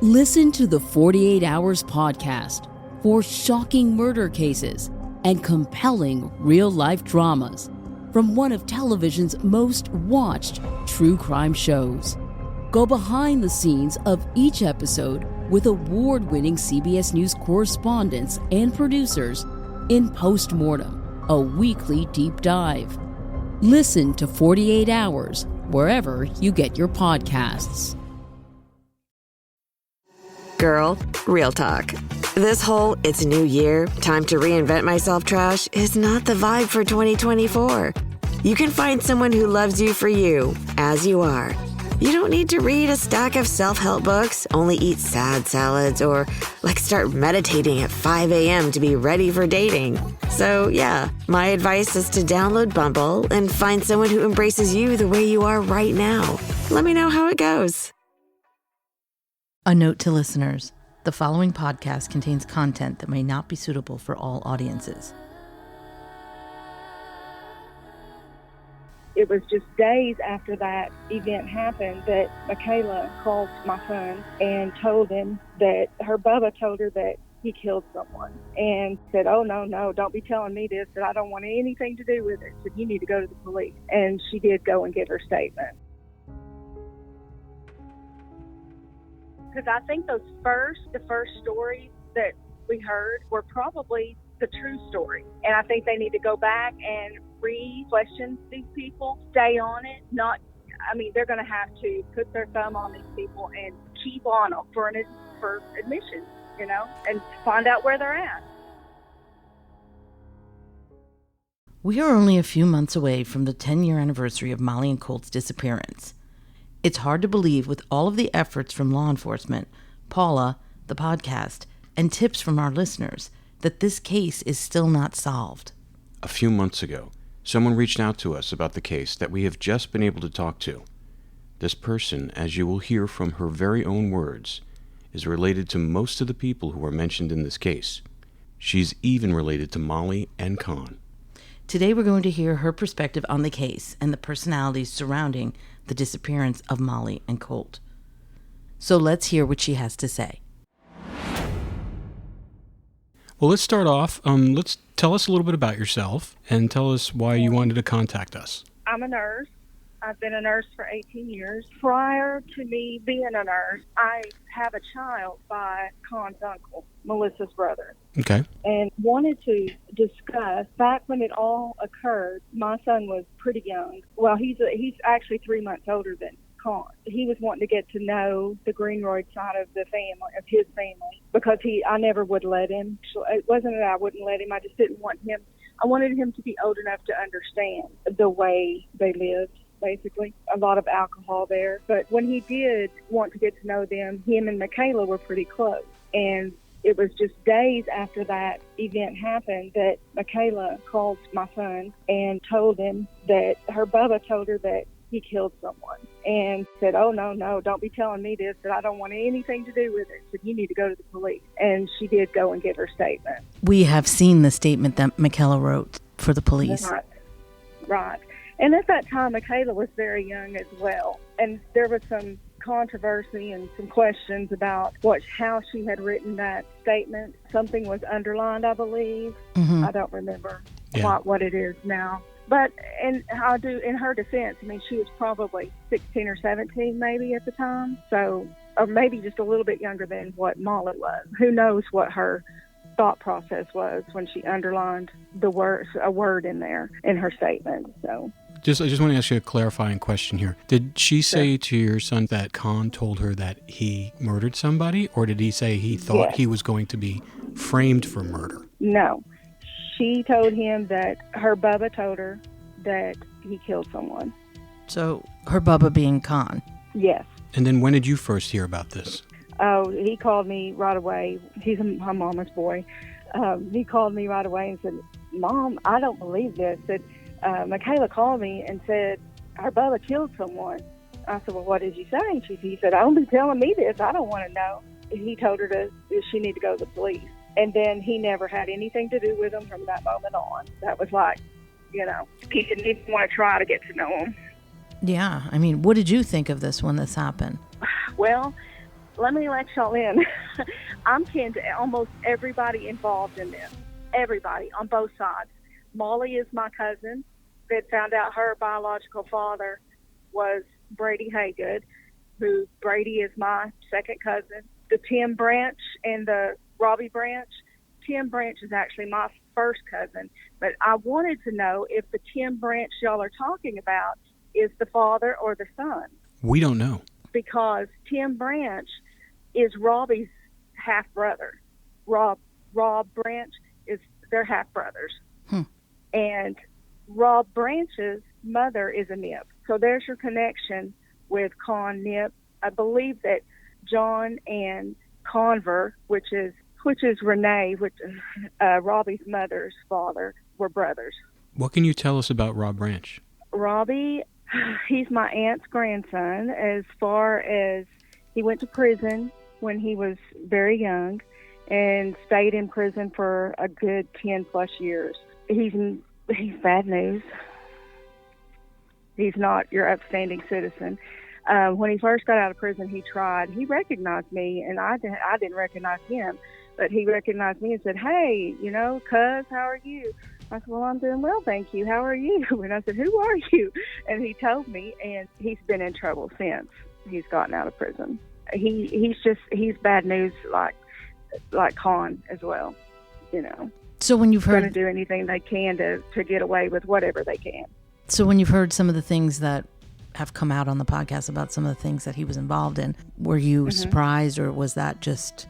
Listen to the 48 Hours podcast for shocking murder cases and compelling real-life dramas from one of television's most watched true crime shows. Go behind the scenes of each episode with award-winning CBS News correspondents and producers in Postmortem, a weekly deep dive. Listen to 48 Hours wherever you get your podcasts. Girl, real talk. This whole "it's a new year, time to reinvent myself" trash is not the vibe for 2024. You can find someone who loves you for you, as you are. You don't need to read a stack of self-help books, only eat sad salads, or start meditating at 5 a.m. to be ready for dating. So yeah, my advice is to download Bumble and find someone who embraces you the way you are right now. Let me know how it goes. A note to listeners, the following podcast contains content that may not be suitable for all audiences. It was just days after that event happened that Michaela called my son and told him that her Bubba told her that he killed someone, and said, "Oh, no, don't be telling me this, that I don't want anything to do with it. Said, you need to go to the police." And she did go and give her statement. Because I think the first stories that we heard were probably the true story. And I think they need to go back and re-question these people, stay on it. They're going to have to put their thumb on these people and keep on them for admission, and find out where they're at. We are only a few months away from the 10-year anniversary of Molly and Colt's disappearance. It's hard to believe, with all of the efforts from law enforcement, PAULA, the podcast, and tips from our listeners, that this case is still not solved. A few months ago, someone reached out to us about the case that we have just been able to talk to. This person, as you will hear from her very own words, is related to most of the people who are mentioned in this case. She's even related to Molly and CONN. Today we're going to hear her perspective on the case and the personalities surrounding the disappearance of Molly and Colt. So let's hear what she has to say. Well, let's start off. Let's tell us a little bit about yourself and tell us why you wanted to contact us. I'm a nurse. I've been a nurse for 18 years. Prior to me being a nurse, I have a child by Conn's uncle, Melissa's brother. Okay. And wanted to discuss, back when it all occurred, my son was pretty young. Well, he's actually 3 months older than Conn. He was wanting to get to know the Greenroyd side of the family, of his family, because I never would let him. So it wasn't that I wouldn't let him, I just didn't want him. I wanted him to be old enough to understand the way they lived. Basically, a lot of alcohol there. But when he did want to get to know them, him and Michaela were pretty close. And it was just days after that event happened that Michaela called my son and told him that her Bubba told her that he killed someone, and said, "Oh, no, don't be telling me this, that I don't want anything to do with it. Said, you need to go to the police." And she did go and give her statement. We have seen the statement that Michaela wrote for the police. Right. And at that time, Michaela was very young as well. And there was some controversy and some questions about how she had written that statement. Something was underlined, I believe. Mm-hmm. I don't remember what it is now. But in her defense, she was probably 16 or 17 maybe at the time. So, or maybe just a little bit younger than what Molly was. Who knows what her thought process was when she underlined a word in there in her statement. So I just want to ask you a clarifying question here. Did she say to your son that Conn told her that he murdered somebody, or did he say he thought he was going to be framed for murder? No. She told him that her Bubba told her that he killed someone. So her Bubba being Conn? Yes. And then when did you first hear about this? Oh, he called me right away. He's my mama's boy. He called me right away and said, "Mom, I don't believe this." Said, Michaela called me and said, "Our Bubba killed someone." I said, "Well, what did you say?" He said, "Don't be telling me this. I don't want to know." He told her she needed to go to the police. And then he never had anything to do with him from that moment on. That was he didn't even want to try to get to know him. Yeah. What did you think of this when this happened? Well, let me let y'all in. I'm kin to almost everybody involved in this. Everybody on both sides. Molly is my cousin that found out her biological father was Brady Haygood, who Brady is my second cousin. The Tim Branch and the Robbie Branch. Tim Branch is actually my first cousin, but I wanted to know if the Tim Branch y'all are talking about is the father or the son. We don't know. Because Tim Branch is Robbie's half-brother. Rob Branch is their half-brothers. And Rob Branch's mother is a Nip. So there's your connection with Conn Nip. I believe that John and Conver, which is Renee, which Robbie's mother's father, were brothers. What can you tell us about Rob Branch? Robbie, he's my aunt's grandson. As far as he went to prison when he was very young and stayed in prison for a good 10 plus years. He's bad news. He's not your upstanding citizen. When he first got out of prison, he recognized me, and I didn't recognize him, but he recognized me and said, "Hey, cuz, how are you?" I said, "Well, I'm doing well, thank you. How are you?" And I said, "Who are you?" And he told me, and he's been in trouble since he's gotten out of prison. He's bad news, like Conn as well, So when you've heard, going to do anything they can to get away with whatever they can. So when you've heard some of the things that have come out on the podcast about some of the things that he was involved in, were you surprised, or was that just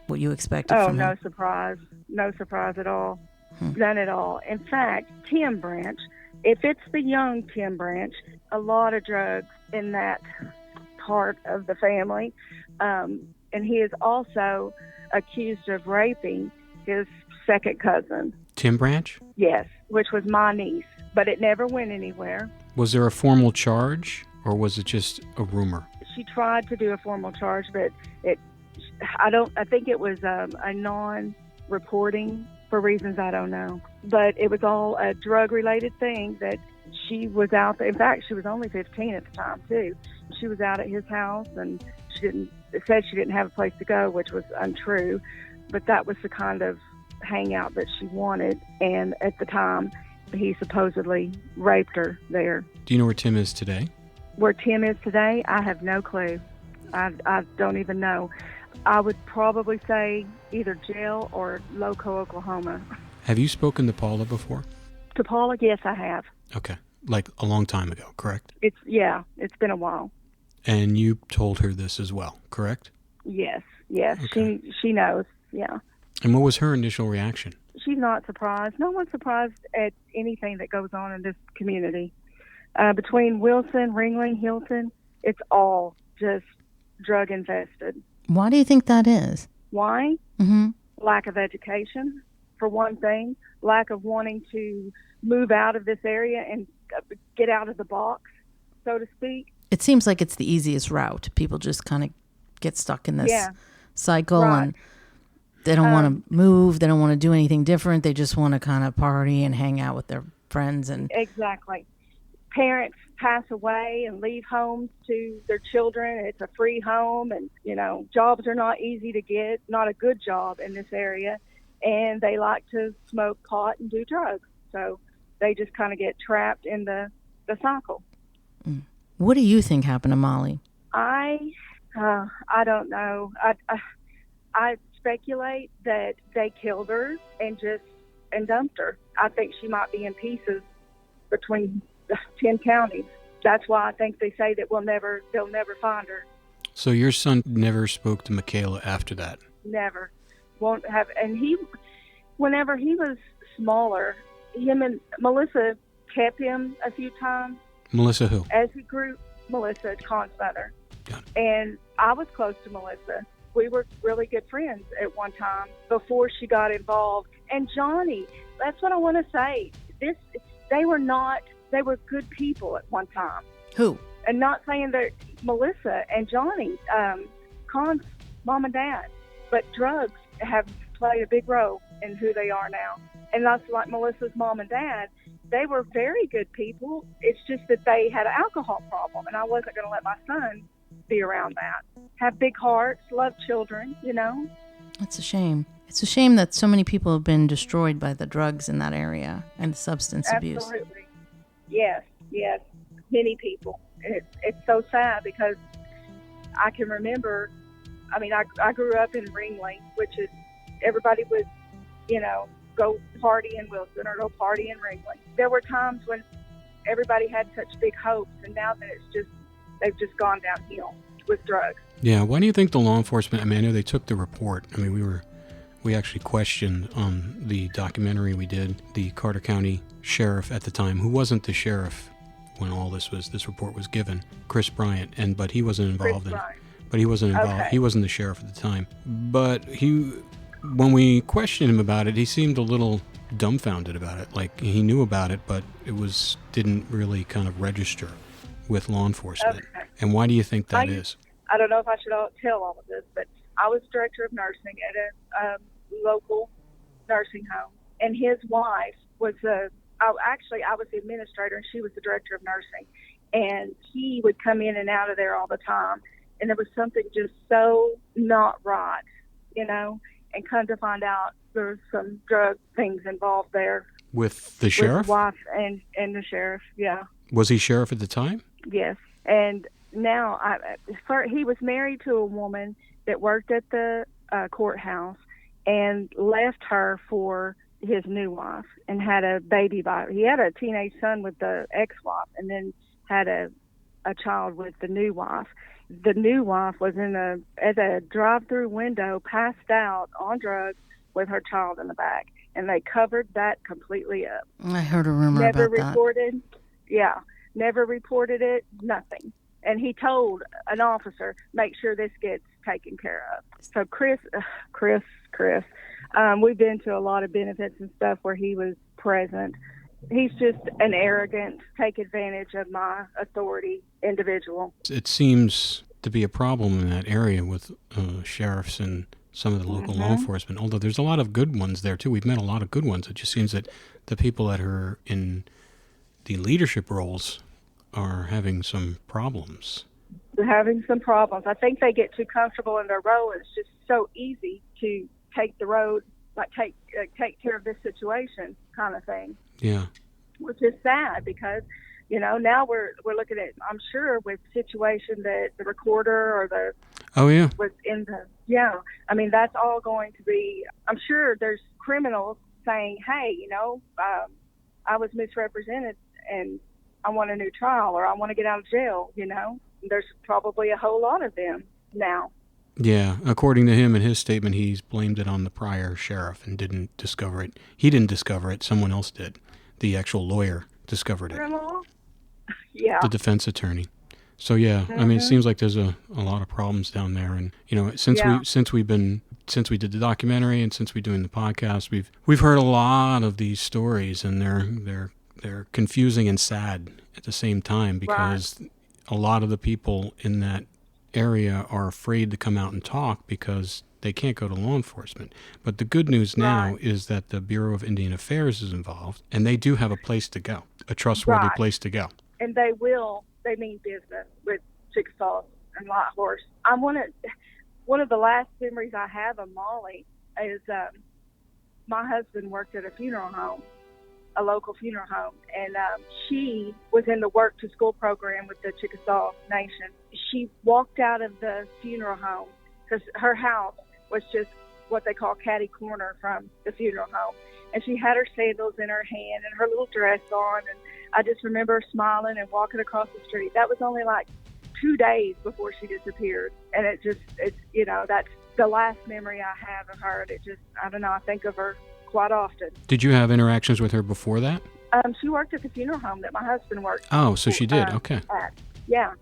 what you expected from him? Oh, no surprise at all. None at all. In fact, Tim Branch, if it's the young Tim Branch, a lot of drugs in that part of the family. And he is also accused of raping his second cousin. Tim Branch? Yes, which was my niece, but it never went anywhere. Was there a formal charge, or was it just a rumor? She tried to do a formal charge, but I think it was a non-reporting for reasons I don't know. But it was all a drug-related thing that she was out there. In fact, she was only 15 at the time, too. She was out at his house, and said she didn't have a place to go, which was untrue. But that was the kind of hangout that she wanted, and at the time, he supposedly raped her there. Do you know where Tim is today? Where Tim is today, I have no clue. I don't even know. I would probably say either jail or Loco, Oklahoma. Have you spoken to Paula before? To Paula, yes, I have. Okay. Like a long time ago, correct? It's been a while. And you told her this as well, correct? Yes. Okay. She knows, yeah. And what was her initial reaction? She's not surprised. No one's surprised at anything that goes on in this community. Between Wilson, Ringling, Hilton, it's all just drug infested. Why do you think that is? Why? Mm-hmm. Lack of education, for one thing. Lack of wanting to move out of this area and get out of the box, so to speak. It seems like it's the easiest route. People just kind of get stuck in this cycle, right. And they don't want to move. They don't want to do anything different. They just want to kind of party and hang out with their friends. And exactly. Parents pass away and leave homes to their children. It's a free home, and jobs are not easy to get, not a good job in this area, and they like to smoke pot and do drugs. So they just kind of get trapped in the cycle. What do you think happened to Molly? I don't know. I speculate that they killed her and dumped her. I think she might be in pieces between 10 counties. That's why I think they say that they'll never find her. So your son never spoke to Michaela after that? Never. Won't have. And whenever he was smaller, him and Melissa kept him a few times. Melissa who? As he grew, Melissa, Conn's mother. And I was close to Melissa. We were really good friends at one time before she got involved. And Johnny, that's what I want to say. They were good people at one time. Who? And not saying that Melissa and Johnny, Conn's mom and dad, but drugs have played a big role in who they are now. And that's like Melissa's mom and dad. They were very good people. It's just that they had an alcohol problem, and I wasn't going to let my son be around that. Have big hearts, love children, you know. It's a shame. It's a shame that so many people have been destroyed by the drugs in that area and the substance abuse. Absolutely. Yes, many people. It's so sad because I can remember, I mean, I grew up in Ringling, which is, everybody would, you know, go party in Wilson or go party in Ringling. There were times when everybody had such big hopes, and now that they've just gone downhill with drugs. Yeah, why do you think the law enforcement, I mean, I know they took the report. I mean, we actually questioned on the documentary we did the Carter County sheriff at the time, who wasn't the sheriff when all this report was given, Chris Bryant, but he wasn't involved But he wasn't involved. Okay. He wasn't the sheriff at the time. But when we questioned him about it, he seemed a little dumbfounded about it. Like, he knew about it, but it didn't really kind of register with law enforcement. Okay. And why do you think that is? I don't know if I should tell all of this, but I was director of nursing at a local nursing home, and his wife was I was the administrator, and she was the director of nursing, and he would come in and out of there all the time, and there was something just so not right, you know, and come to find out there was some drug things involved there. With the sheriff? With the wife and the sheriff, yeah. Was he sheriff at the time? Yes, and now he was married to a woman that worked at the courthouse and left her for his new wife and had a baby by. He had a teenage son with the ex-wife and then had a child with the new wife. The new wife was at a drive-through window, passed out on drugs with her child in the back, and they covered that completely up. I heard a rumor Never about that. reported. Yeah, never reported it. Nothing. And he told an officer, make sure this gets taken care of. So Chris, we've been to a lot of benefits and stuff where he was present. He's just an arrogant, take advantage of my authority individual. It seems to be a problem in that area with sheriffs and some of the local law enforcement, although there's a lot of good ones there too. We've met a lot of good ones. It just seems that the people that are in the leadership roles are having some problems. They're having some problems. I think they get too comfortable in their role. It's just so easy to take the road, like take care of this situation kind of thing. Yeah. Which is sad because, you know, now we're looking at, I'm sure, with situation that the recorder or the was in the, I mean, that's all going to be, I'm sure there's criminals saying, hey, you know, I was misrepresented and I want a new trial, or I want to get out of jail, you know. There's probably a whole lot of them now. Yeah, according to him in his statement, he's blamed it on the prior sheriff and didn't discover it. He didn't discover it, someone else did. The actual lawyer discovered it. Grandma? Yeah. The defense attorney. So yeah, I mean, it seems like there's a lot of problems down there, and you know, since we did the documentary and since we're doing the podcast, we've heard a lot of these stories, and they're confusing and sad at the same time because a lot of the people in that area are afraid to come out and talk because they can't go to law enforcement. But the good news now is that the Bureau of Indian Affairs is involved, and they do have a place to go, a trustworthy place to go. And they mean business with Chickasaw and Light Horse. One of the last memories I have of Molly is my husband worked at a funeral home, a local funeral home, and she was in the work to school program with the Chickasaw Nation. She walked out of the funeral home because her house was just what they call catty corner from the funeral home, and she had her sandals in her hand and her little dress on, and I just remember her smiling and walking across the street. That was only like 2 days before she disappeared, and it's you know, that's the last memory I have of her, and it just, I don't know, I think of her quite often. Did you have interactions with her before that? She worked at the funeral home that my husband worked. Oh, so she did. Okay. Yeah.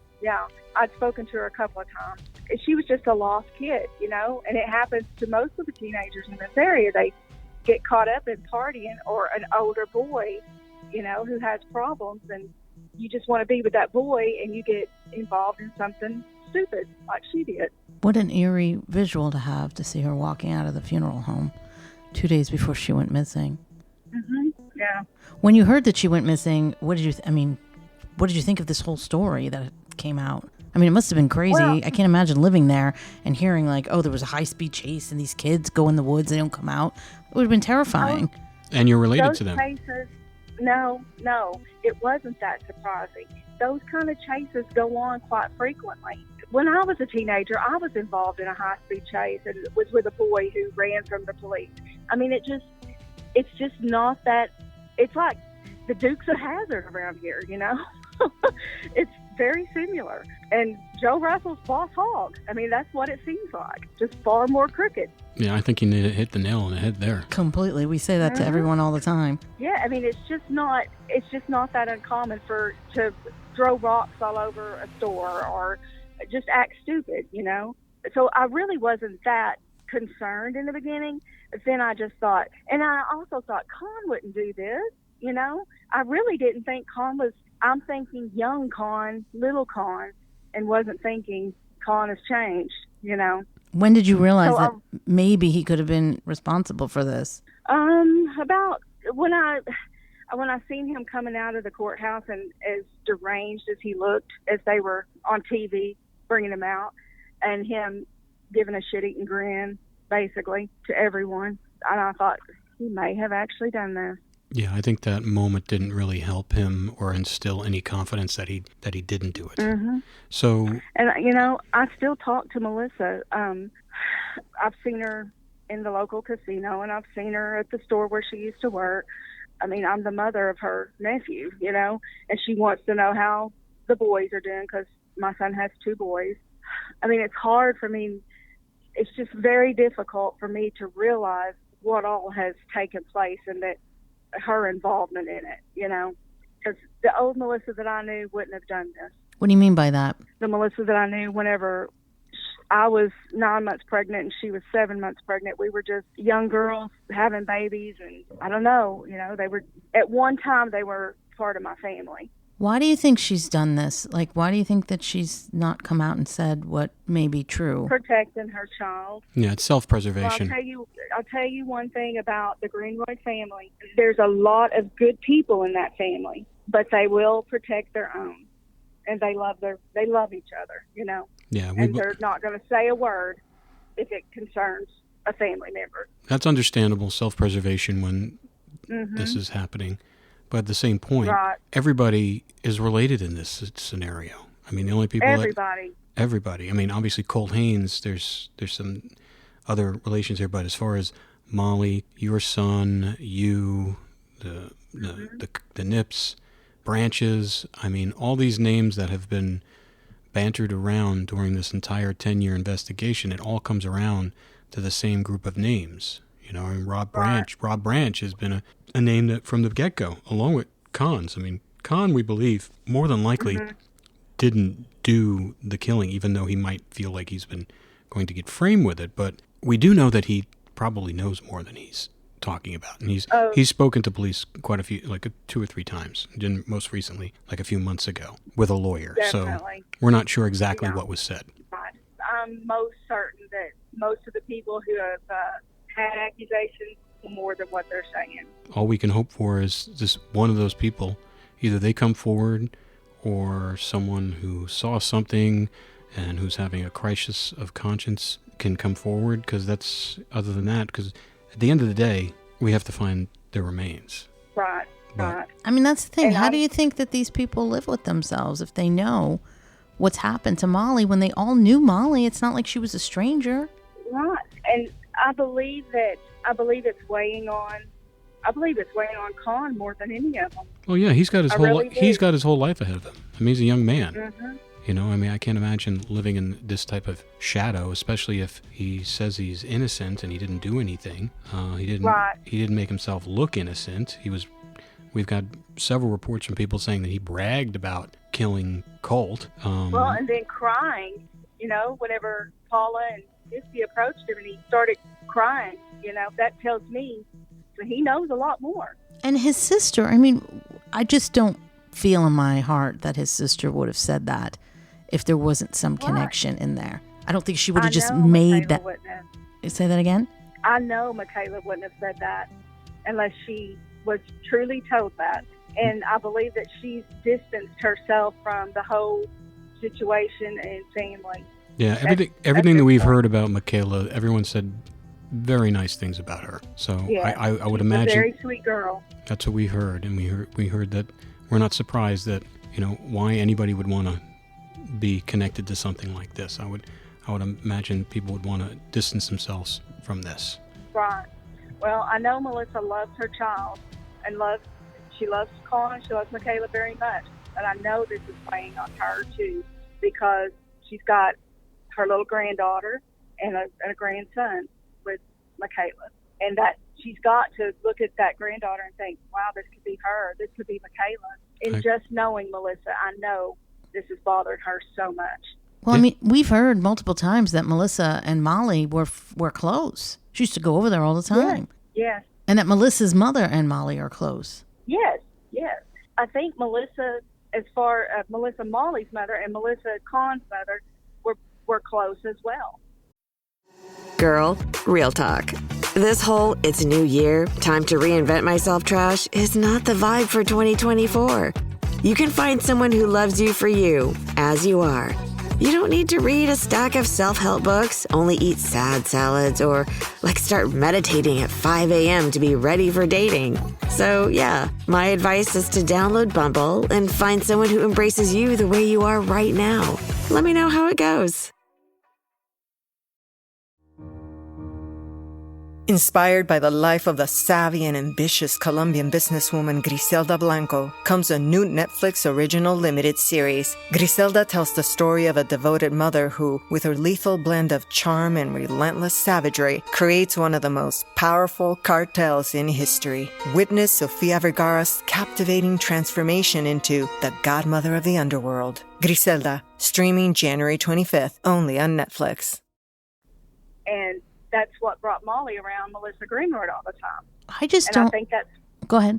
I'd spoken to her a couple of times. She was just a lost kid, you know, and it happens to most of the teenagers in this area. They get caught up in partying, or an older boy, you know, who has problems, and you just want to be with that boy, and you get involved in something stupid like she did. What an eerie visual to have, to see her walking out of the funeral home 2 days before she went missing. Yeah. When you heard that she went missing, what did you think of this whole story that came out? I mean, it must have been crazy. Well, I can't imagine living there and hearing like, oh, there was a high-speed chase and these kids go in the woods, they don't come out. It would have been terrifying. And you're related those to them. Chases, no, it wasn't that surprising. Those kind of chases go on quite frequently. When I was a teenager, I was involved in a high-speed chase, and it was with a boy who ran from the police. I mean, it's just not that. It's like the Dukes of Hazzard around here, you know. It's very similar. And Joe Russell's Boss Hog. I mean, that's what it seems like. Just far more crooked. Yeah, I think you need to hit the nail on the head there. Completely. We say that to everyone all the time. Yeah, I mean, it's just not that uncommon to throw rocks all over a store or just act stupid, you know. So I really wasn't that concerned in the beginning. But then I just thought, and I also thought Conn wouldn't do this, you know. I really didn't think Conn was. I'm thinking young Conn, little Conn, and wasn't thinking Conn has changed, you know. When did you realize that maybe he could have been responsible for this? About when I seen him coming out of the courthouse and as deranged as he looked as they were on TV bringing him out, and him giving a shit-eating grin basically to everyone, and I thought he may have actually done this. Yeah, I think that moment didn't really help him or instill any confidence that he didn't do it. Mm-hmm. So, and you know, I still talk to Melissa. I've seen her in the local casino, and I've seen her at the store where she used to work. I mean, I'm the mother of her nephew, you know, and she wants to know how the boys are doing because my son has 2 boys. I mean, it's hard for me. It's just very difficult for me to realize what all has taken place and that her involvement in it, you know, because the old Melissa that I knew wouldn't have done this. What do you mean by that? The Melissa that I knew whenever I was 9 months pregnant and she was 7 months pregnant, we were just young girls having babies, and I don't know, you know, they were, at one time they were part of my family. Why do you think she's done this? Like, why do you think that she's not come out and said what may be true? Protecting her child. yeah, it's self-preservation. Well, I'll tell you one thing about the Greenwood family. There's a lot of good people in that family, but they will protect their own, and they love each other, you know. Yeah, and they're not going to say a word if it concerns a family member. That's understandable, self-preservation when this is happening. But at the same point, everybody is related in this scenario. I mean, the only people everybody. I mean, obviously, Colt Haynes, there's some other relations here, but as far as Molly, your son, you, the Nips, Branches, I mean, all these names that have been bantered around during this entire 10-year investigation, it all comes around to the same group of names. You know, I mean, Rob Branch has been a name that from the get-go, along with Conn's. I mean, Conn, we believe, more than likely didn't do the killing, even though he might feel like he's been going to get framed with it. But we do know that he probably knows more than he's talking about. And he's spoken to police quite a few, like 2 or 3 times, and most recently, like a few months ago, with a lawyer. Definitely. So we're not sure exactly what was said. I'm most certain that most of the people who have had accusations more than what they're saying. All we can hope for is just one of those people, either they come forward or someone who saw something and who's having a crisis of conscience can come forward, because that's, other than that, because at the end of the day, we have to find their remains. Right. I mean, that's the thing. And how do you think that these people live with themselves if they know what's happened to Molly when they all knew Molly? It's not like she was a stranger. Right. And I believe it's weighing on Conn more than any of them. Well, yeah, he's got his whole life ahead of him. I mean, he's a young man. You know, I mean, I can't imagine living in this type of shadow, especially if he says he's innocent and he didn't do anything. He didn't make himself look innocent. We've got several reports from people saying that he bragged about killing Colt. Well, and then crying, you know, whenever Paula and Misty approached him and he started crying, you know, that tells me that he knows a lot more. And his sister, I mean, I just don't feel in my heart that his sister would have said that if there wasn't some connection in there. I don't think she would have just made that. Say that again? I know Michaela wouldn't have said that unless she was truly told that. And I believe that she's distanced herself from the whole situation and family. Yeah, everything that we've heard about Michaela, everyone said very nice things about her. So Yeah, I would she's imagine a very sweet girl. that's what we heard, and we heard that we're not surprised that why anybody would want to be connected to something like this. I would imagine people would want to distance themselves from this. Right. Well, I know Melissa loves her child and she loves CONN, she loves Michaela very much. And I know this is weighing on her too, because she's got her little granddaughter and a grandson with Michaela. And that she's got to look at that granddaughter and think, wow, this could be her, this could be Michaela. And just knowing Melissa, I know this has bothered her so much. Well, I mean, we've heard multiple times that Melissa and Molly were close. She used to go over there all the time. Yes. And that Melissa's mother and Molly are close. Yes. I think Melissa, as far as Melissa Molly's mother and Melissa Conn's mother, were close as well. Girl, real talk. This whole "it's new year, time to reinvent myself" trash is not the vibe for 2024. You can find someone who loves you for you, as you are. You don't need to read a stack of self-help books, only eat sad salads, or start meditating at 5 a.m. to be ready for dating. So yeah, my advice is to download Bumble and find someone who embraces you the way you are right now. Let me know how it goes. Inspired by the life of the savvy and ambitious Colombian businesswoman Griselda Blanco comes a new Netflix original limited series. Griselda tells the story of a devoted mother who, with her lethal blend of charm and relentless savagery, creates one of the most powerful cartels in history. Witness Sofia Vergara's captivating transformation into the godmother of the underworld. Griselda, streaming January 25th, only on Netflix. And that's what brought Molly around Melissa Greenroyd all the time. I think that's... Go ahead.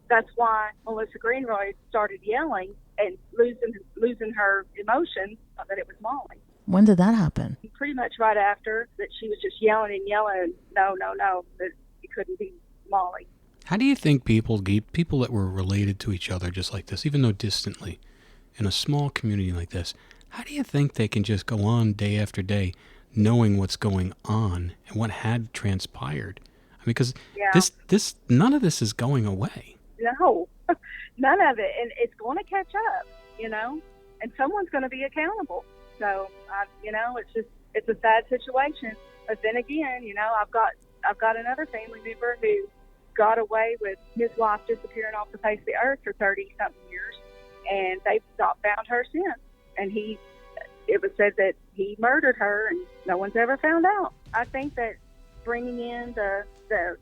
That's why Melissa Greenroyd started yelling and losing her emotion that it was Molly. When did that happen? Pretty much right after that, she was just yelling and yelling, no, that it couldn't be Molly. How do you think people that were related to each other just like this, even though distantly, in a small community like this, how do you think they can just go on day after day knowing what's going on and what had transpired? I mean, because this none of this is going away. No, none of it, and it's going to catch up, and someone's going to be accountable. So, it's a sad situation. But then again, I've got another family member who got away with his wife disappearing off the face of the earth for 30-something years, and they've not found her since. And it was said that he murdered her, and no one's ever found out. I think that bringing in the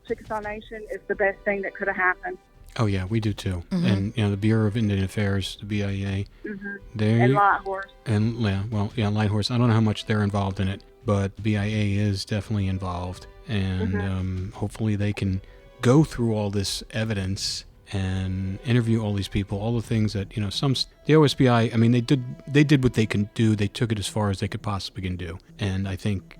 Chickasaw Nation is the best thing that could have happened. Oh yeah, we do too. Mm-hmm. And the Bureau of Indian Affairs, the BIA, and Lighthorse. And Lighthorse. I don't know how much they're involved in it, but the BIA is definitely involved, and hopefully they can go through all this evidence and interview all these people, all the things that, the OSBI, I mean, they did what they can do. They took it as far as they could possibly can do. And I think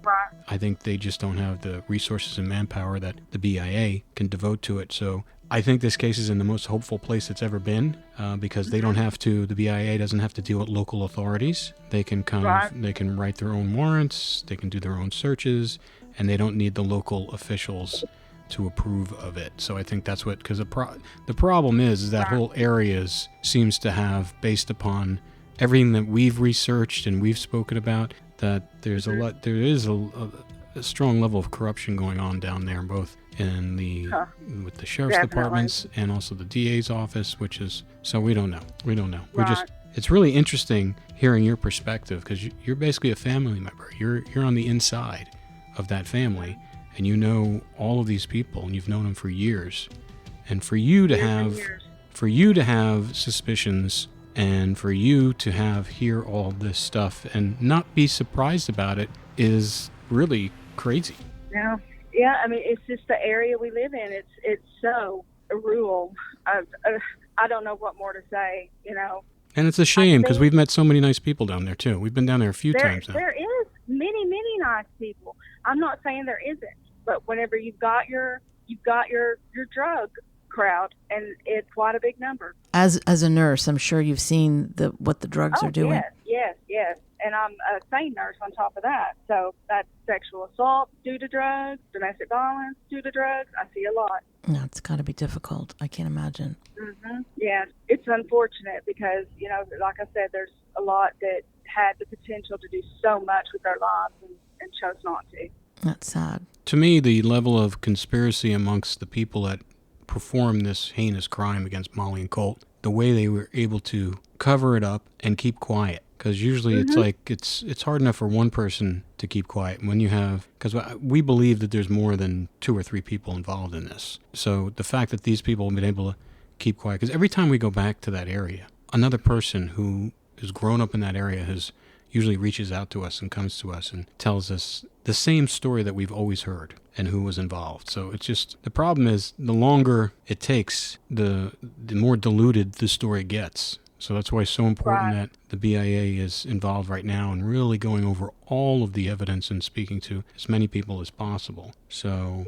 they just don't have the resources and manpower that the BIA can devote to it. So I think this case is in the most hopeful place it's ever been, because they don't have to, the BIA doesn't have to deal with local authorities. They can they can write their own warrants, they can do their own searches, and they don't need the local officials to approve of it. So I think that's what, because the problem is that whole area seems to have, based upon everything that we've researched and we've spoken about, that there is a strong level of corruption going on down there, both in with the sheriff's departments and also the DA's office, so we don't know. It's really interesting hearing your perspective, because you're basically a family member. You're on the inside of that family, and you know all of these people, and you've known them for years. And for you to have suspicions, and for you to hear all this stuff and not be surprised about it is really crazy. Yeah, I mean, it's just the area we live in. It's so rural. I don't know what more to say, And it's a shame, because we've met so many nice people down there too. We've been down there a few times now. There is many nice people. I'm not saying there isn't, but whenever you've got your drug crowd, and it's quite a big number. As a nurse, I'm sure you've seen what the drugs are doing. Yes, yes. And I'm a SANE nurse on top of that. So that's sexual assault due to drugs, domestic violence due to drugs. I see a lot. No, it's got to be difficult. I can't imagine. Mm-hmm. Yeah, it's unfortunate because, like I said, there's a lot that had the potential to do so much with their lives and chose not to. That's sad. To me, the level of conspiracy amongst the people that performed this heinous crime against Molly and Colt, the way they were able to cover it up and keep quiet. Because usually it's like it's hard enough for one person to keep quiet. When you have, because we believe that there's more than 2 or 3 people involved in this. So the fact that these people have been able to keep quiet, because every time we go back to that area, another person who has grown up in that area usually reaches out to us and comes to us and tells us the same story that we've always heard and who was involved. So it's just, the problem is the longer it takes, the more diluted the story gets. So that's why it's so important that the BIA is involved right now and really going over all of the evidence and speaking to as many people as possible. So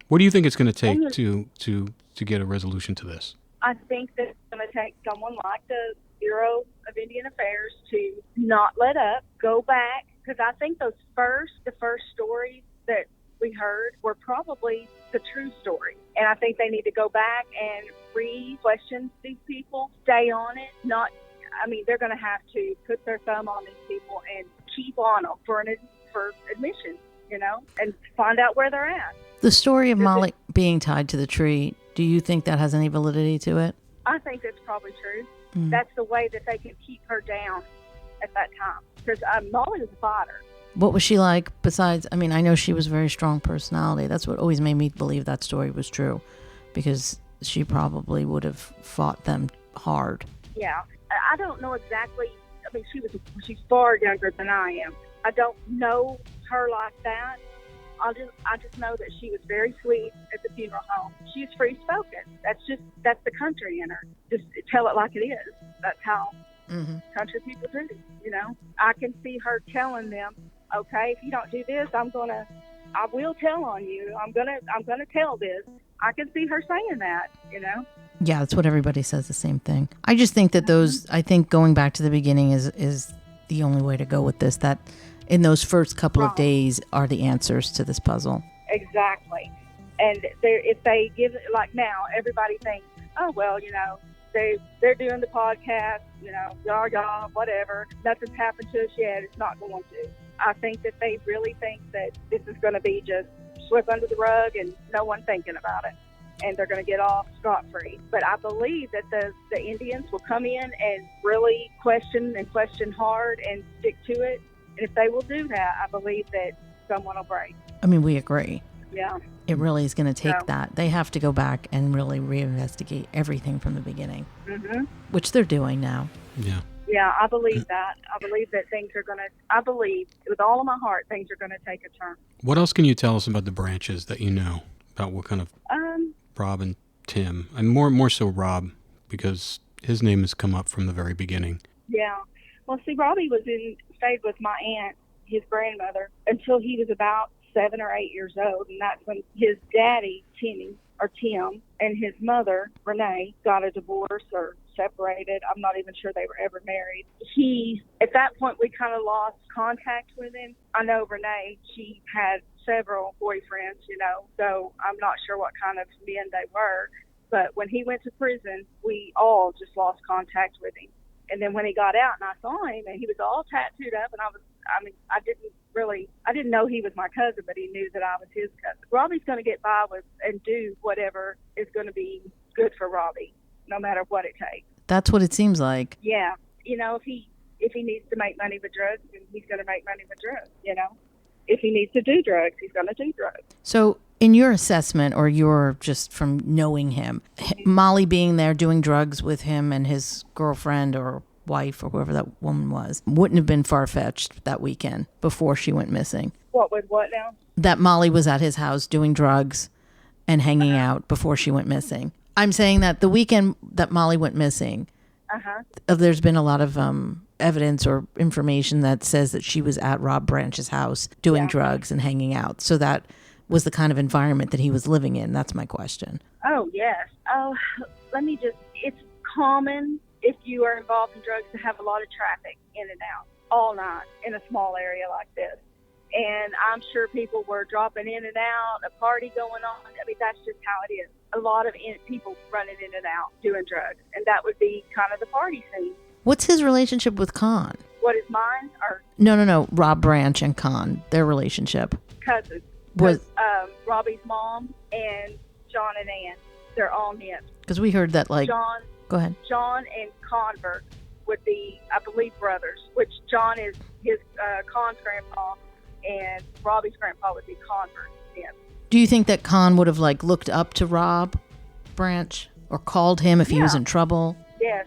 what do you think it's going to take to get a resolution to this? I think that it's going to take someone like the Bureau of Indian Affairs to not let up, go back, because I think the first stories that we heard were probably the true story. And I think they need to go back and re-question these people, stay on it, they're going to have to put their thumb on these people and keep on them for admission, and find out where they're at. The story of Molly being tied to the tree, do you think that has any validity to it? I think that's probably true. That's the way that they can keep her down at that time. Because Molly was a fighter. What was she like besides, I know she was a very strong personality. That's what always made me believe that story was true, because she probably would have fought them hard. Yeah. I don't know exactly. She's far younger than I am. I don't know her like that. I just know that she was very sweet at the funeral home. She's free spoken. That's the country in her. Just tell it like it is. That's how country people do. I can see her telling them, okay, if you don't do this, I will tell on you. I'm gonna tell this. I can see her saying that. Yeah, that's what everybody says, the same thing. I just think that I think going back to the beginning is the only way to go with this. That in those first couple of days are the answers to this puzzle. Exactly. And if they give it, like now, everybody thinks, oh, well, they're doing the podcast, y'all, whatever. Nothing's happened to us yet. It's not going to. I think that they really think that this is going to be just swept under the rug and no one thinking about it. And they're going to get off scot-free. But I believe that the Indians will come in and really question hard and stick to it. And if they will do that, I believe that someone will break. We agree. Yeah. It really is going to take that. They have to go back and really reinvestigate everything from the beginning, which they're doing now. Yeah. Yeah, I believe that. I believe that I believe with all of my heart, things are going to take a turn. What else can you tell us about the branches that you know? About what kind of Rob and Tim, and more so Rob, because his name has come up from the very beginning. Yeah. Well, see, Robbie stayed with my aunt, his grandmother, until he was about 7 or 8 years old, and that's when his daddy, Tim, and his mother, Renee, got a divorce or separated. I'm not even sure they were ever married. At that point, we kind of lost contact with him. I know Renee, she had several boyfriends, so I'm not sure what kind of men they were. But when he went to prison, we all just lost contact with him. And then when he got out and I saw him and he was all tattooed up, and I didn't know he was my cousin, but he knew that I was his cousin. Robbie's going to get by with and do whatever is going to be good for Robbie, no matter what it takes. That's what it seems like. Yeah. If he needs to make money with drugs, then he's going to make money with drugs, If he needs to do drugs, he's going to do drugs. So in your assessment, or your just from knowing him, Molly being there doing drugs with him and his girlfriend or wife or whoever that woman was, wouldn't have been far-fetched that weekend before she went missing. What now? That Molly was at his house doing drugs and hanging out before she went missing. I'm saying that the weekend that Molly went missing, there's been a lot of evidence or information that says that she was at Rob Branch's house doing drugs and hanging out. So that was the kind of environment that he was living in. That's my question. Oh, yes. Oh, it's common if you are involved in drugs, to have a lot of traffic in and out all night in a small area like this. And I'm sure people were dropping in and out, a party going on. I mean, that's just how it is. A lot of people running in and out doing drugs. And that would be kind of the party scene. What's his relationship with Conn? What is mine? Or No. Rob Branch and Conn, their relationship. Cousins. Was Robbie's mom and John and Ann, they're all nips. Because we heard that, like... John, Go ahead. John and Convert would be, I believe, brothers, which John is his Conn's grandpa, and Robbie's grandpa would be Convert. Yeah. Do you think that Conn would have, like, looked up to Rob Branch or called him if he was in trouble? Yes,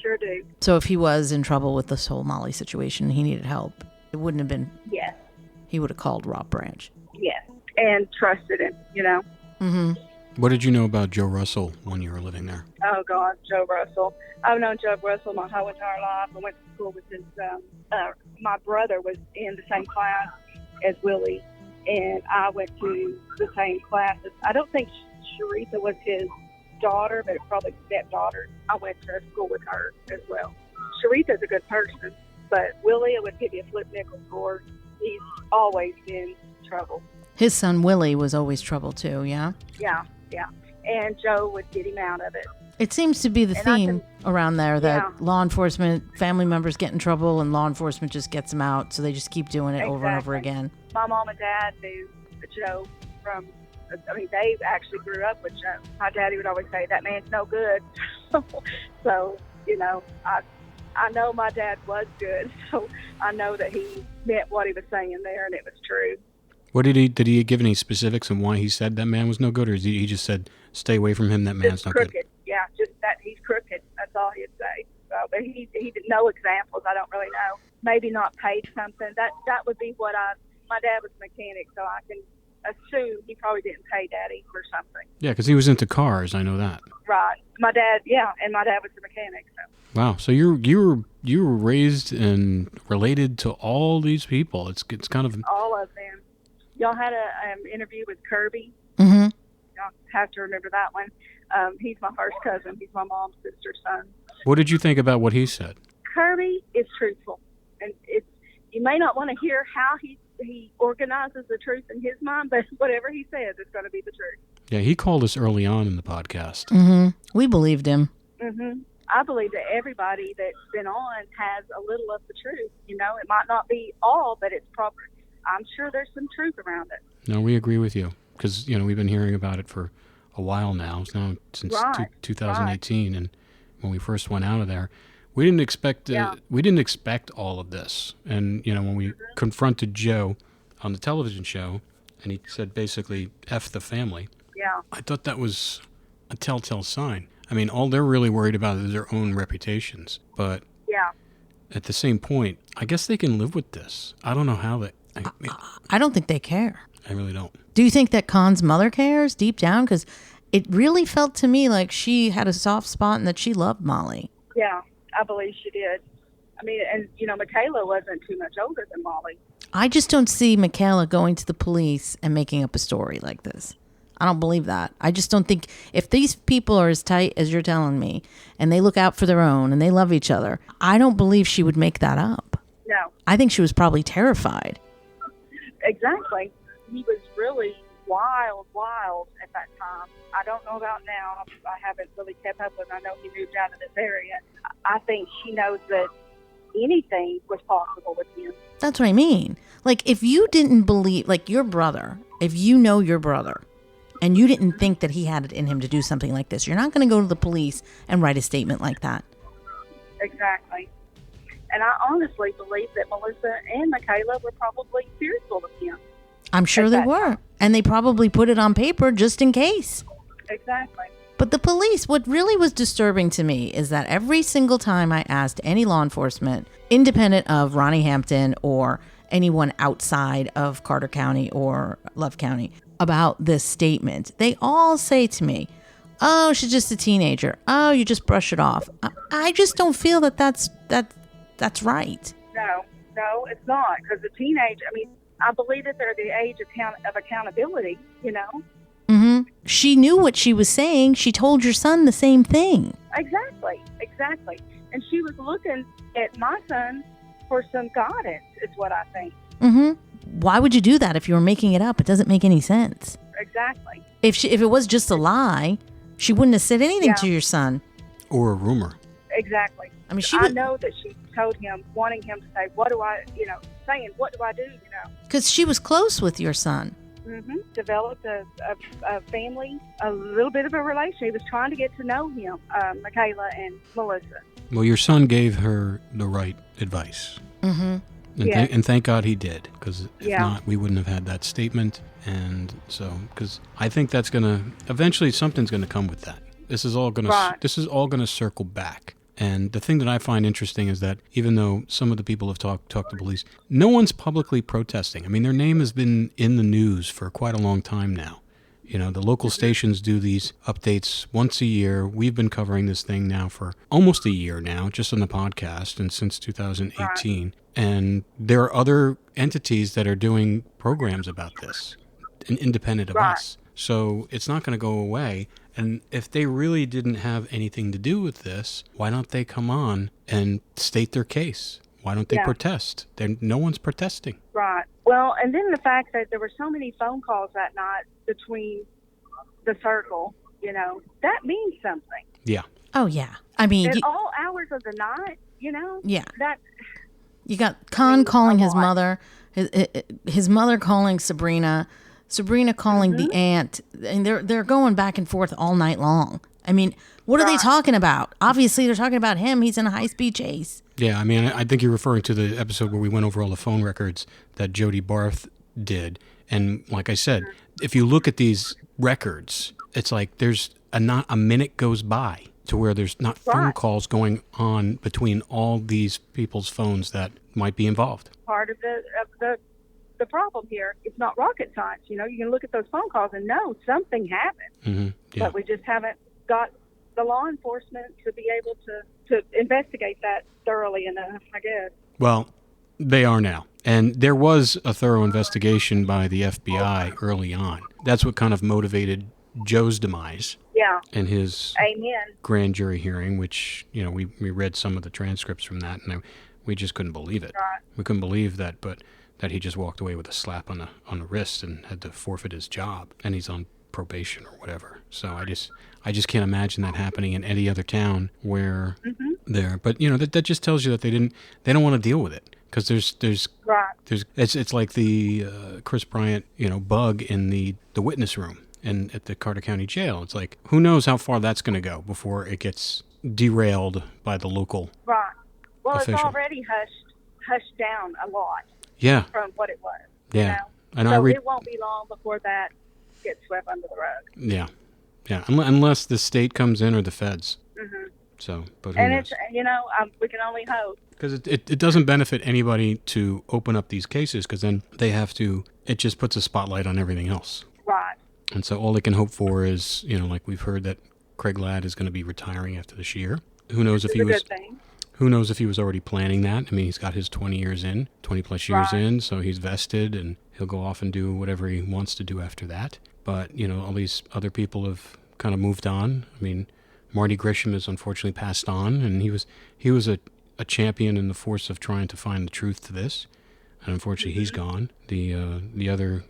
sure do. So if he was in trouble with this whole Molly situation and he needed help, it wouldn't have been... Yes. He would have called Rob Branch. Yes, and trusted him, you know. Mm-hmm. What did you know about Joe Russell when you were living there? Oh, God, Joe Russell. I've known Joe Russell my whole entire life. I went to school with his, my brother was in the same class as Willie, and I went to the same classes. I don't think Sharitha was his daughter, but probably stepdaughter. I went to school with her as well. Sharitha's a good person, but Willie, I would give you a flip nickel for. He's always been trouble. His son Willie was always trouble too, yeah? Yeah. And Joe would get him out of it. It seems to be the theme around there that law enforcement, family members get in trouble and law enforcement just gets them out, so they just keep doing it over and over again. My mom and dad knew Joe from, they actually grew up with Joe. My daddy would always say, that man's no good. So, I know my dad was good, so I know that he meant what he was saying there, and it was true. What did he give any specifics on why he said that man was no good, or he just said, stay away from him, that man's not crooked. good? Yeah, just that he's crooked. That's all he'd say. So, but he did no examples. I don't really know. Maybe not paid something. That would be what my dad was a mechanic, so I can assume he probably didn't pay Daddy for something. Yeah, because he was into cars. I know that. Right. My dad was a mechanic. So. Wow. So you were raised and related to all these people. It's kind of all of them. Y'all had an interview with Kirby. Mm-hmm. Y'all have to remember that one. He's my first cousin. He's my mom's sister's son. What did you think about what he said? Kirby is truthful, and you may not want to hear how he organizes the truth in his mind, but whatever he says is going to be the truth. Yeah, he called us early on in the podcast. Mm-hmm. We believed him. Mm-hmm. I believe that everybody that's been on has a little of the truth. It might not be all, but it's proper. I'm sure there's some truth around it. No, we agree with you because we've been hearing about it for a while now. It's now since 2018, and when we first went out of there, we didn't expect all of this. And when we confronted Joe on the television show, and he said basically "F the family," I thought that was a telltale sign. I mean, all they're really worried about is their own reputations. But at the same point, I guess they can live with this. I don't know how they. I don't think they care. I really don't. Do you think that Conn's mother cares deep down? Because it really felt to me like she had a soft spot and that she loved Molly. Yeah, I believe she did. I mean, and, Michaela wasn't too much older than Molly. I just don't see Michaela going to the police and making up a story like this. I don't believe that. I just don't think if these people are as tight as you're telling me and they look out for their own and they love each other, I don't believe she would make that up. No. I think she was probably terrified. Exactly. He was really wild at that time. I don't know about now. I haven't really kept up with him. I know he moved out of this area. I think she knows that anything was possible with him. That's what I mean. Like, if you didn't believe, like your brother, if you know your brother, and you didn't think that he had it in him to do something like this, you're not going to go to the police and write a statement like that. Exactly. And I honestly believe that Melissa and Michaela were probably fearful of him. I'm sure they were. And they probably put it on paper just in case. Exactly. But the police, what really was disturbing to me is that every single time I asked any law enforcement, independent of Ronnie Hampton or anyone outside of Carter County or Love County, about this statement, they all say to me, oh, she's just a teenager. Oh, you just brush it off. I just don't feel that that's right. No, it's not. Because a teenager, I believe that they're the age of accountability, Mm-hmm. she knew what she was saying. She told your son the same thing. Exactly. And she was looking at my son for some guidance, is what I think. Mm-hmm. Why would you do that if you were making it up? It doesn't make any sense. Exactly. If it was just a lie, she wouldn't have said anything to your son. Or a rumor. Exactly. I mean, I know that she told him, wanting him to say, what do I do, Because she was close with your son. Mm-hmm. Developed a family, a little bit of a relation. He was trying to get to know him, Michaela and Melissa. Well, your son gave her the right advice. Mm-hmm. And thank God he did, because if not, we wouldn't have had that statement. And so, because I think that's going to, eventually something's going to come with that. This is all going to circle back. And the thing that I find interesting is that even though some of the people have talked to police, no one's publicly protesting. I mean, their name has been in the news for quite a long time now. You know, the local stations do these updates once a year. We've been covering this thing now for almost a year now, just on the podcast, and since 2018. Right. And there are other entities that are doing programs about this, independent of us. So it's not going to go away. And if they really didn't have anything to do with this, why don't they come on and state their case? Why don't they protest? No one's protesting. Right. Well, and then the fact that there were so many phone calls that night between the circle, that means something. Yeah. Oh, yeah. I mean, at all hours of the night, Yeah. That you got Conn calling his mother, his mother calling Sabrina calling the aunt, and they're going back and forth all night long. I mean, what are they talking about? Obviously, they're talking about him. He's in a high-speed chase. Yeah, I mean, I think you're referring to the episode where we went over all the phone records that Jody Barth did. And like I said, if you look at these records, it's like there's not a minute goes by to where there's not phone calls going on between all these people's phones that might be involved. Part of the problem here, it's not rocket science. You can look at those phone calls and know something happened. Mm-hmm. Yeah. But we just haven't got the law enforcement to be able to investigate that thoroughly enough, I guess. Well, they are now. And there was a thorough investigation by the FBI early on. That's what kind of motivated Joe's demise. Yeah. And his grand jury hearing, which, we read some of the transcripts from that, and we just couldn't believe it. Right. We couldn't believe that, but that he just walked away with a slap on the wrist and had to forfeit his job, and he's on probation or whatever. So I just can't imagine that happening in any other town where there. But that just tells you that they don't want to deal with it, because there's it's like the Chris Bryant bug in the witness room and at the Carter County Jail. It's like, who knows how far that's going to go before it gets derailed by the local official. It's already hushed down a lot. Yeah. From what it was. Yeah. And so it won't be long before that gets swept under the rug. Yeah. Yeah. Unless the state comes in or the feds. Mm-hmm. So, but who knows? It's, we can only hope. Because it doesn't benefit anybody to open up these cases, because then it just puts a spotlight on everything else. Right. And so all they can hope for is, like we've heard that Craig Ladd is going to be retiring after this year. Who knows if he was... Good thing. Who knows if he was already planning that? I mean, he's got his 20 plus years in, so he's vested, and he'll go off and do whatever he wants to do after that. But, all these other people have kind of moved on. I mean, Marty Grisham has unfortunately passed on, and he was a champion in the force of trying to find the truth to this. And unfortunately, he's gone. The other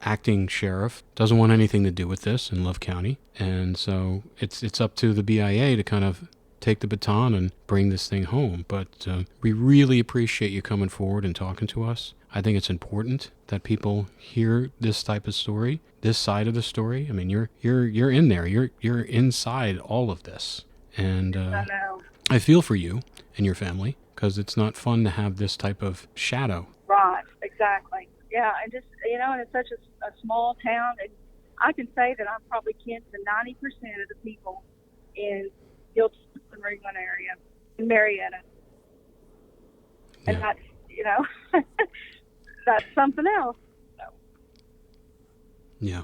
acting sheriff doesn't want anything to do with this in Love County. And so it's up to the BIA to kind of take the baton and bring this thing home. But we really appreciate you coming forward and talking to us. I think it's important that people hear this type of story, this side of the story. I mean, you're in there. You're inside all of this. And I know. I feel for you and your family, because it's not fun to have this type of shadow. Right, exactly. Yeah, and just, and it's such a small town, and I can say that I'm probably kin to 90% of the people in Gilt's and Ringland area, in Marietta. And that's, that's something else. So. Yeah.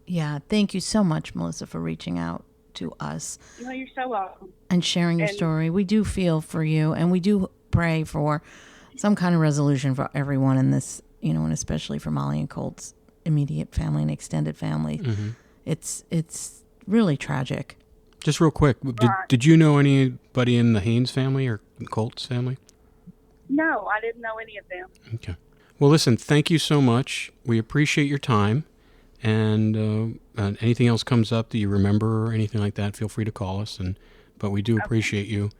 Yeah, thank you so much, Melissa, for reaching out to us. You're so welcome. And sharing your story. We do feel for you, and we do pray for some kind of resolution for everyone in this, and especially for Molly and Colt's immediate family and extended family. It's really tragic. Just real quick, did you know anybody in the Haynes family or COLT'S family? No, I didn't know any of them. Okay. Well, listen, thank you so much. We appreciate your time. And anything else comes up that you remember or anything like that, feel free to call us. But we do appreciate you.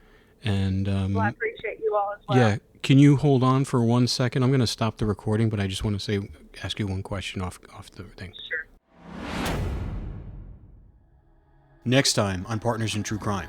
And well, I appreciate you all as well. Yeah. Can you hold on for 1 second? I'm going to stop the recording, but I just want to ask you one question off the thing. Sure. Next time on Partners in True Crime.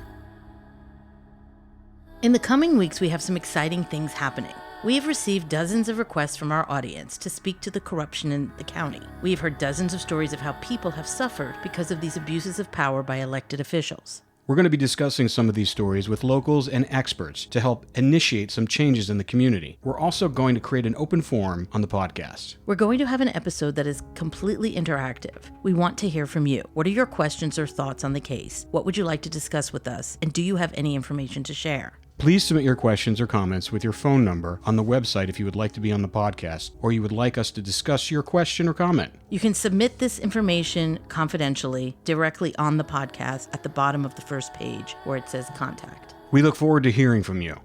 In the coming weeks, we have some exciting things happening. We have received dozens of requests from our audience to speak to the corruption in the county. We have heard dozens of stories of how people have suffered because of these abuses of power by elected officials. We're going to be discussing some of these stories with locals and experts to help initiate some changes in the community. We're also going to create an open forum on the podcast. We're going to have an episode that is completely interactive. We want to hear from you. What are your questions or thoughts on the case? What would you like to discuss with us? And do you have any information to share? Please submit your questions or comments with your phone number on the website if you would like to be on the podcast or you would like us to discuss your question or comment. You can submit this information confidentially directly on the podcast at the bottom of the first page where it says contact. We look forward to hearing from you.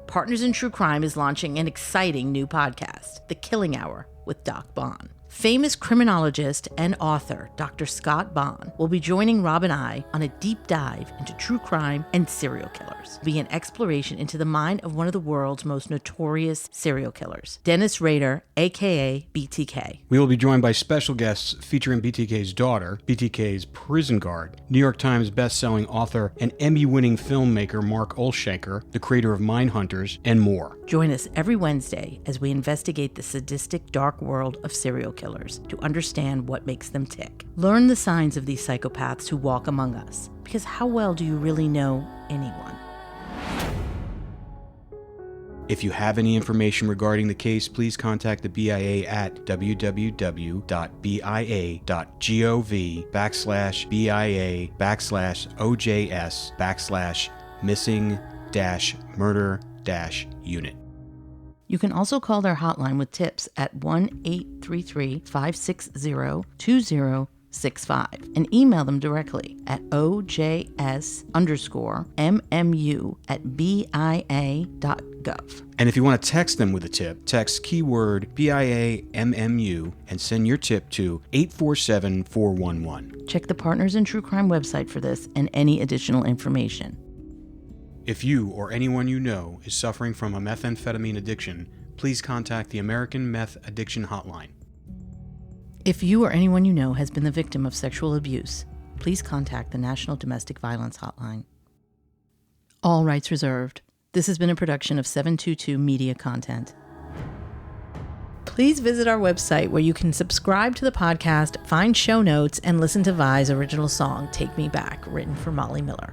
Partners in True Crime is launching an exciting new podcast, The Killing Hour with Doc Bond. Famous criminologist and author Dr. Scott Bond will be joining Rob and I on a deep dive into true crime and serial killers. It'll be an exploration into the mind of one of the world's most notorious serial killers, Dennis Rader, aka BTK. We will be joined by special guests featuring BTK's daughter, BTK's prison guard, New York Times best-selling author and Emmy-winning filmmaker Mark Olshaker, the creator of Mindhunters, and more. Join us every Wednesday as we investigate the sadistic, dark world of serial killers to understand what makes them tick. Learn the signs of these psychopaths who walk among us, because how well do you really know anyone? If you have any information regarding the case, please contact the BIA at www.bia.gov/BIA/missing-murder-unit. You can also call their hotline with tips at 1-833-560-2065 and email them directly at ojs_mmu@bia.gov. And if you want to text them with a tip, text keyword BIA-MMU and send your tip to 847-411. Check the Partners in True Crime website for this and any additional information. If you or anyone you know is suffering from a methamphetamine addiction, please contact the American Meth Addiction Hotline. If you or anyone you know has been the victim of sexual abuse, please contact the National Domestic Violence Hotline. All rights reserved. This has been a production of 722 Media Content. Please visit our website where you can subscribe to the podcast, find show notes, and listen to Vi's original song, Take Me Back, written for Molly Miller.